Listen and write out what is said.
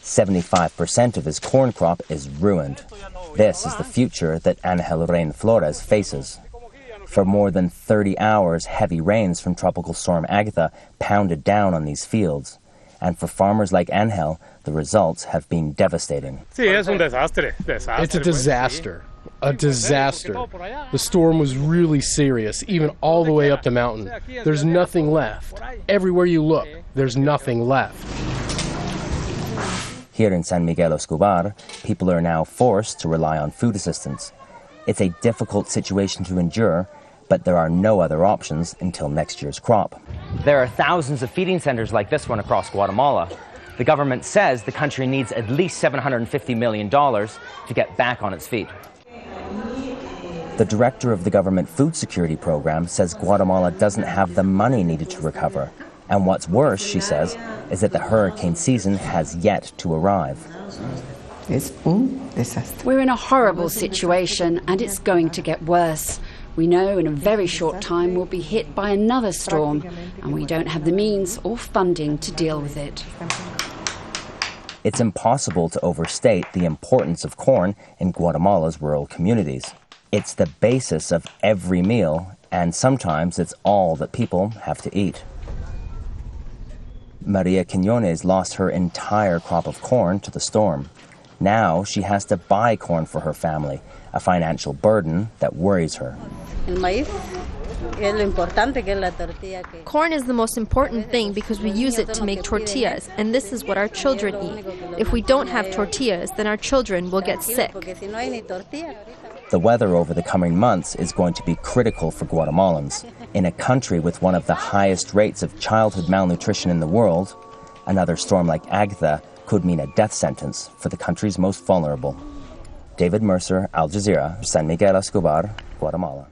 75% of his corn crop is ruined. This is the future that Angel REYNE Flores faces. For more than 30 hours, heavy rains from Tropical Storm Agatha pounded down on these fields. And for farmers like Angel, the results have been devastating. It's a disaster. A disaster. The storm was really serious, even all the way up the mountain. There's nothing left. Everywhere you look, there's nothing left. Here in San Miguel Escobar, people are now forced to rely on food assistance. It's a difficult situation to endure, but there are no other options until next year's crop. There are thousands of feeding centers like this one across Guatemala. The government says the country needs at least $750 million to get back on its feet. The director of the government food security program says Guatemala doesn't have the money needed to recover. And what's worse, she says, is that the hurricane season has yet to arrive. We're in a horrible situation, and it's going to get worse. We know in a very short time we'll be hit by another storm, and we don't have the means or funding to deal with it. It's impossible to overstate the importance of corn in Guatemala's rural communities. It's the basis of every meal, and sometimes it's all that people have to eat. Maria QUINONES lost her entire crop of corn to the storm. Now she has to buy corn for her family, a financial burden that worries her. Corn is the most important thing because we use it to make tortillas, and this is what our children eat. If we don't have tortillas, then our children will get sick. The weather over the coming months is going to be critical for Guatemalans. In a country with one of the highest rates of childhood malnutrition in the world, another storm like Agatha could mean a death sentence for the country's most vulnerable. David Mercer, Al Jazeera, San Miguel Escobar, Guatemala.